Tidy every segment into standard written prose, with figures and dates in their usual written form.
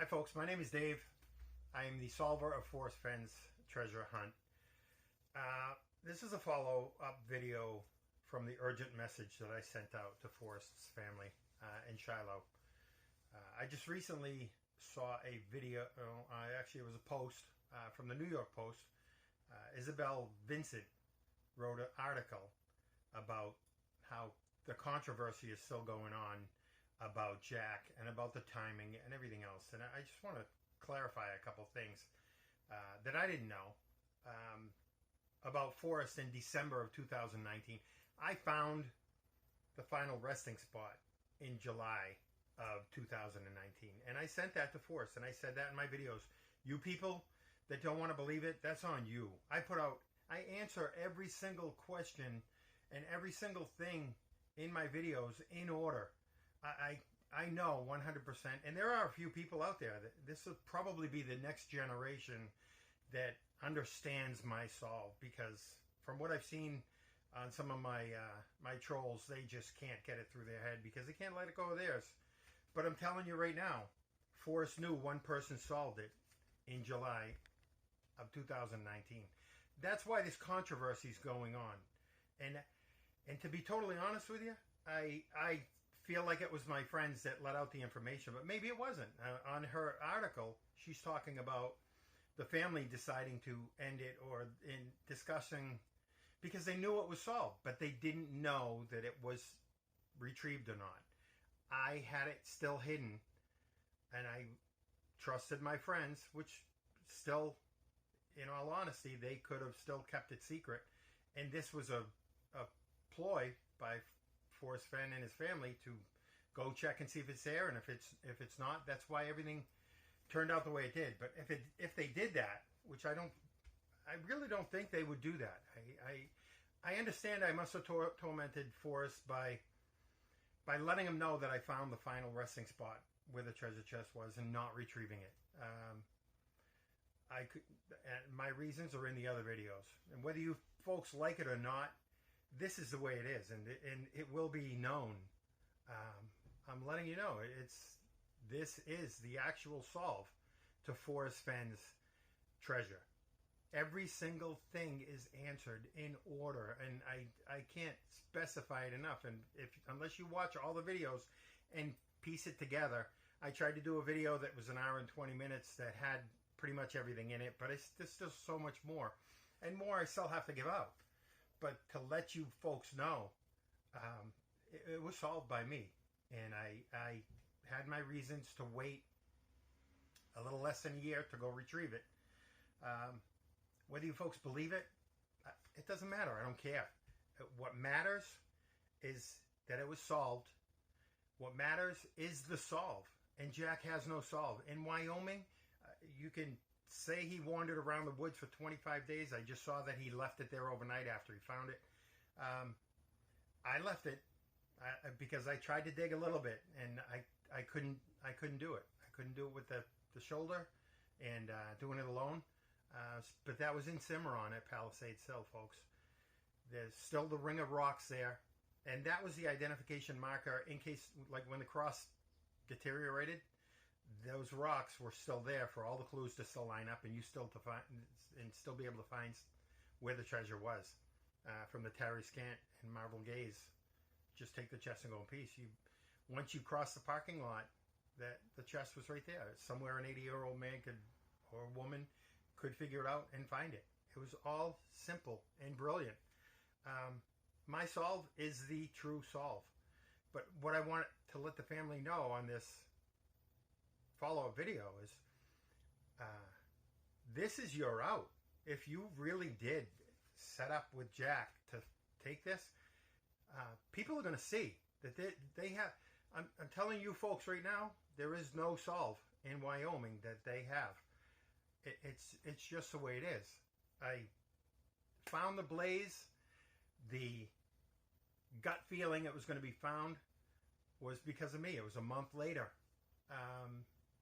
Hi folks, my name is Dave. I am the solver of Forrest Fenn's treasure hunt. This is a follow-up video from the urgent message that I sent out to Forrest's family in Shiloh. I just recently saw a video, actually it was a post from the New York Post. Isabel Vincent wrote an article about how the controversy is still going on about Jack and about the timing and everything else. And I just want to clarify a couple things that I didn't know about Forrest in December of 2019. I found the final resting spot in July of 2019. And I sent that to Forrest, and I said that in my videos. You people that don't want to believe it, that's on you. I answer every single question and every single thing in my videos in order. I know 100%, and there are a few people out there that this will probably be the next generation that understands my solve, because from what I've seen on some of my my trolls, they just can't get it through their head because they can't let it go of theirs. But I'm telling you right now, Forrest knew one person solved it in July of 2019. That's why this controversy is going on, and to be totally honest with you, I feel like it was my friends that let out the information, but maybe it wasn't. On her article, she's talking about the family deciding to end it, or in discussing, because they knew it was solved, but they didn't know that it was retrieved or not. I had it still hidden, and I trusted my friends, which still, in all honesty, they could have still kept it secret. And this was a ploy by Forrest Fenn and his family to go check and see if it's there, and if it's not, that's why everything turned out the way it did. But if they did that, which I really don't think they would do that. I understand I must have tormented Forrest by letting him know that I found the final resting spot where the treasure chest was and not retrieving it. And my reasons are in the other videos, and whether you folks like it or not, this is the way it is, and it will be known. I'm letting you know, this is the actual solve to Forrest Fenn's treasure. Every single thing is answered in order, and I can't specify it enough. And unless you watch all the videos and piece it together, I tried to do a video that was an hour and 20 minutes that had pretty much everything in it, but there's still so much more, and more I still have to give out. But to let you folks know, it was solved by me, and I had my reasons to wait a little less than a year to go retrieve it. Whether you folks believe it, it doesn't matter. I don't care. What matters is that it was solved. What matters is the solve, and Jack has no solve. In Wyoming, you can say he wandered around the woods for 25 days. I just saw that he left it there overnight after he found it. I left it because I tried to dig a little bit, and I couldn't do it. I couldn't do it with the shoulder, and doing it alone. But that was in Cimarron at Palisades Hill, folks. There's still the ring of rocks there, and that was the identification marker in case, like when the cross deteriorated, those rocks were still there for all the clues to still line up, and you still be able to find where the treasure was. From the Terry Scant and Marble Gaze, just take the chest and go in peace. Once you cross the parking lot, the chest was right there. Somewhere an 80-year-old man or woman could figure it out and find it. It was all simple and brilliant. My solve is the true solve. But what I want to let the family know on this follow-up video is, this is your out. If you really did set up with Jack to take this, people are going to see that they have. I'm telling you folks right now, there is no solve in Wyoming that they have. It's just the way it is. I found the blaze. The gut feeling it was going to be found was because of me. It was a month later.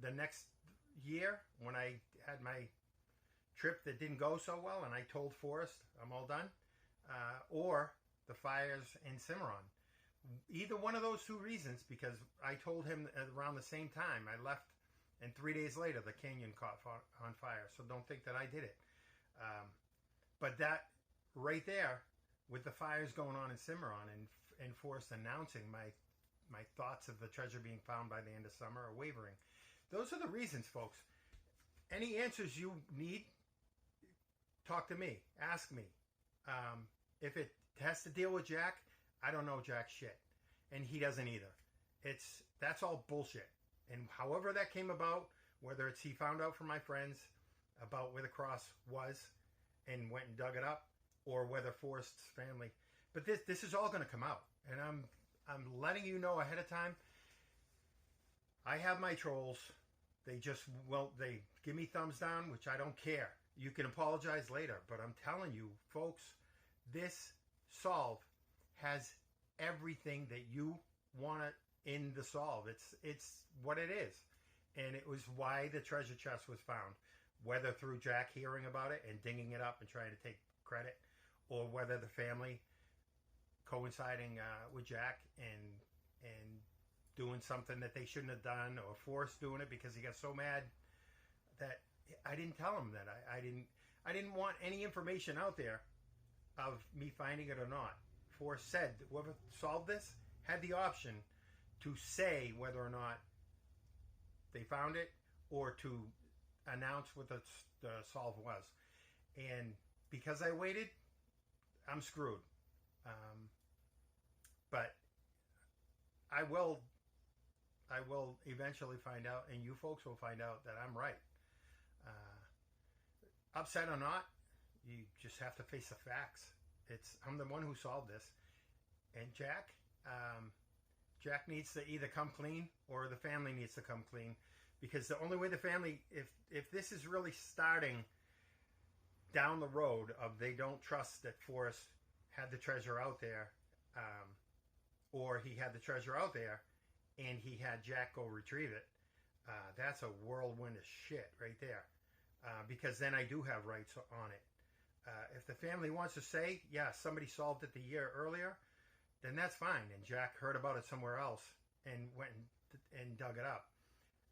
The next year, when I had my trip that didn't go so well, and I told Forrest I'm all done, or the fires in Cimarron. Either one of those two reasons, because I told him around the same time. I left And 3 days later, the canyon caught on fire. So don't think that I did it. But that right there, with the fires going on in Cimarron and Forrest announcing my thoughts of the treasure being found by the end of summer are wavering. Those are the reasons, folks. Any answers you need, talk to me. Ask me. If it has to deal with Jack, I don't know Jack shit. And he doesn't either. That's all bullshit. And however that came about, whether it's he found out from my friends about where the cross was and went and dug it up, or whether Forrest's family. But this is all going to come out. And I'm letting you know ahead of time. I have my trolls. They give me thumbs down, which I don't care. You can apologize later, but I'm telling you, folks, this solve has everything that you want in the solve. It's what it is. And it was why the treasure chest was found. Whether through Jack hearing about it and dinging it up and trying to take credit, or whether the family coinciding with Jack and doing something that they shouldn't have done, or Forrest doing it because he got so mad that I didn't tell him that I didn't want any information out there of me finding it or not. Forrest said that whoever solved this had the option to say whether or not they found it, or to announce what the solve was. And because I waited, I'm screwed. But I will eventually find out, and you folks will find out that I'm right. Upset or not, you just have to face the facts. I'm the one who solved this. And Jack needs to either come clean, or the family needs to come clean. Because the only way the family, if this is really starting down the road of they don't trust that Forrest had the treasure out there, or he had the treasure out there and he had Jack go retrieve it, that's a whirlwind of shit right there. Because then I do have rights on it. If the family wants to say, yeah, somebody solved it the year earlier, then that's fine. And Jack heard about it somewhere else and went and dug it up.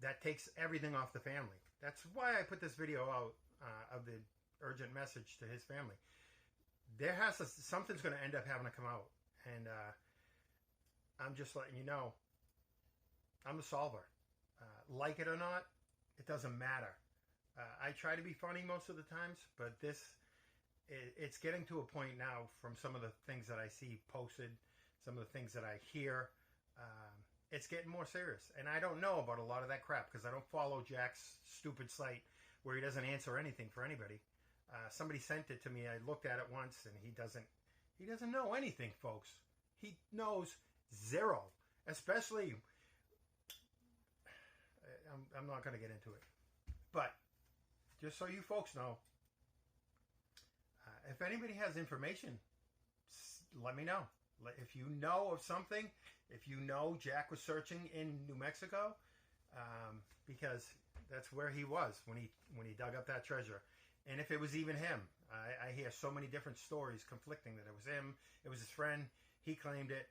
That takes everything off the family. That's why I put this video out of the urgent message to his family. Something's going to end up having to come out. And I'm just letting you know, I'm the solver. Like it or not, it doesn't matter. I try to be funny most of the times, but it's getting to a point now from some of the things that I see posted, some of the things that I hear, it's getting more serious. And I don't know about a lot of that crap because I don't follow Jack's stupid site where he doesn't answer anything for anybody. Somebody sent it to me. I looked at it once, and he doesn't know anything, folks. He knows zero. Especially, I'm not going to get into it. But just so you folks know, if anybody has information, let me know. If you know of something, if you know Jack was searching in New Mexico, because that's where he was when he dug up that treasure. And if it was even him, I hear so many different stories conflicting that it was him, it was his friend, he claimed it,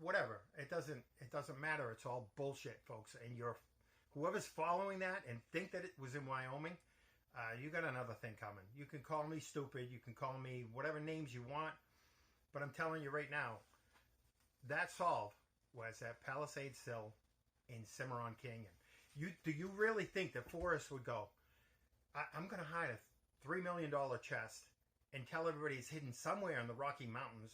whatever. It doesn't matter. It's all bullshit, folks. And whoever's following that and think that it was in Wyoming, you got another thing coming. You can call me stupid. You can call me whatever names you want. But I'm telling you right now, that solve was at Palisades Hill in Cimarron Canyon. Do you really think that Forrest would go, I'm going to hide a $3 million chest and tell everybody it's hidden somewhere in the Rocky Mountains,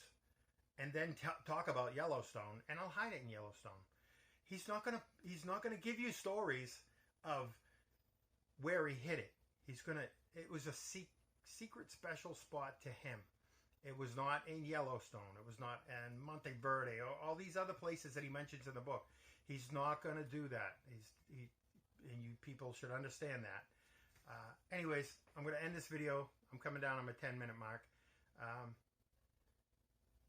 and then talk about Yellowstone, and I'll hide it in Yellowstone? He's not going to give you stories of where he hid it. It was a secret special spot to him. It was not in Yellowstone. It was not in Monte Verde, or all these other places that he mentions in the book. He's not going to do that. And you people should understand that. Anyways, I'm going to end this video. I'm coming down on my 10-minute mark.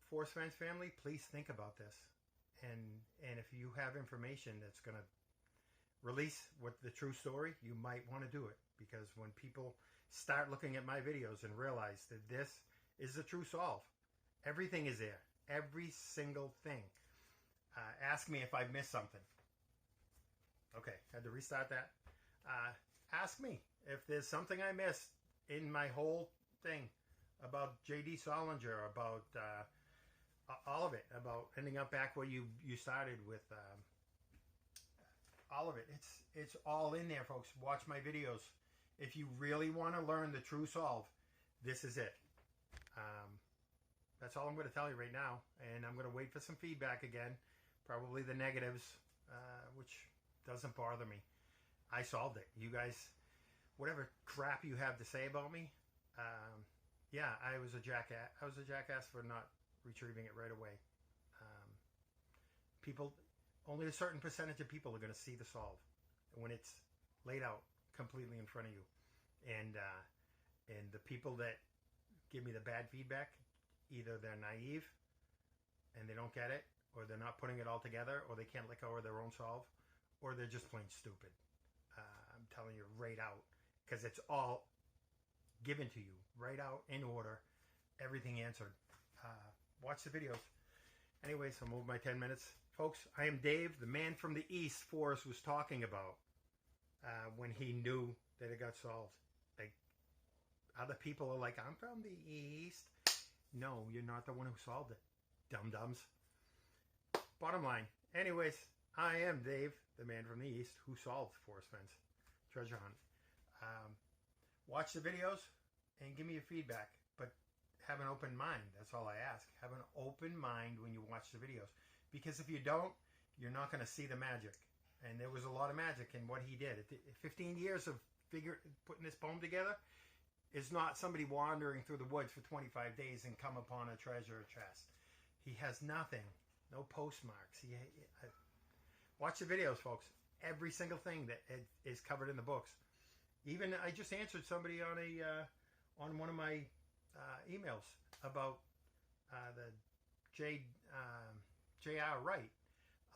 Forrest Fenn's family, please think about this. And if you have information that's going to release what the true story, you might want to do it. Because when people start looking at my videos and realize that this is the true solve, everything is there. Every single thing. Ask me if I missed something. Okay, had to restart that. ask me if there's something I missed in my whole thing about J.D. Solinger, about all of it, about ending up back where you started with all of it. It's all in there, folks. Watch my videos. If you really want to learn the true solve, this is it. That's all I'm going to tell you right now, and I'm going to wait for some feedback again, probably the negatives, which doesn't bother me. I solved it. You guys, whatever crap you have to say about me, yeah, I was a jackass. I was a jackass for not retrieving it right away. People, only a certain percentage of people are going to see the solve when it's laid out completely in front of you, and the people that give me the bad feedback, either they're naive and they don't get it, or they're not putting it all together, or they can't let go of their own solve, or they're just plain stupid. I'm telling you right out, because it's all given to you right out in order, everything answered. Watch the videos. Anyways, I'll move my 10 minutes. Folks, I am Dave, the man from the East Forrest was talking about when he knew that it got solved. Like, other people are like, I'm from the East. No, you're not the one who solved it, dum-dums. Bottom line. Anyways, I am Dave, the man from the East, who solved Forrest Fenn's treasure hunt. Watch the videos and give me your feedback, but have an open mind. That's all I ask. Have an open mind when you watch the videos, because if you don't, you're not going to see the magic. And there was a lot of magic in what he did. 15 years of putting this poem together is not somebody wandering through the woods for 25 days and come upon a treasure or chest. He has nothing, no postmarks. Watch the videos, folks. Every single thing that is covered in the books. Even I just answered somebody on on one of my emails about the J.R. Wright.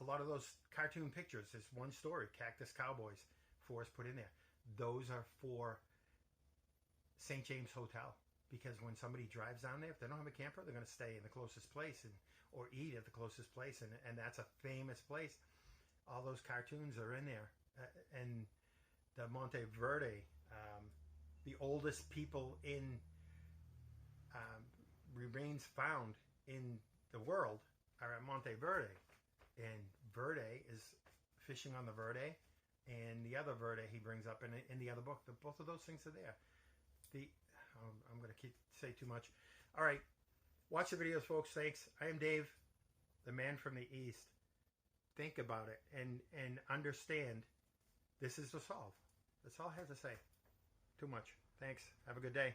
A lot of those cartoon pictures. There's one story, Cactus Cowboys, Forrest put in there. Those are for St. James Hotel, because when somebody drives down there, if they don't have a camper, they're going to stay in the closest place or eat at the closest place, and that's a famous place. All those cartoons are in there, and the Monte Verde, the oldest people in remains found in the world are at Monte Verde, and Verde is fishing on the Verde, and the other Verde he brings up in the other book. Both of those things are there. I'm going to say too much. All right. Watch the videos, folks. Thanks. I am Dave, the man from the East. Think about it and understand this is the solve. That's all I have to say. Too much. Thanks. Have a good day.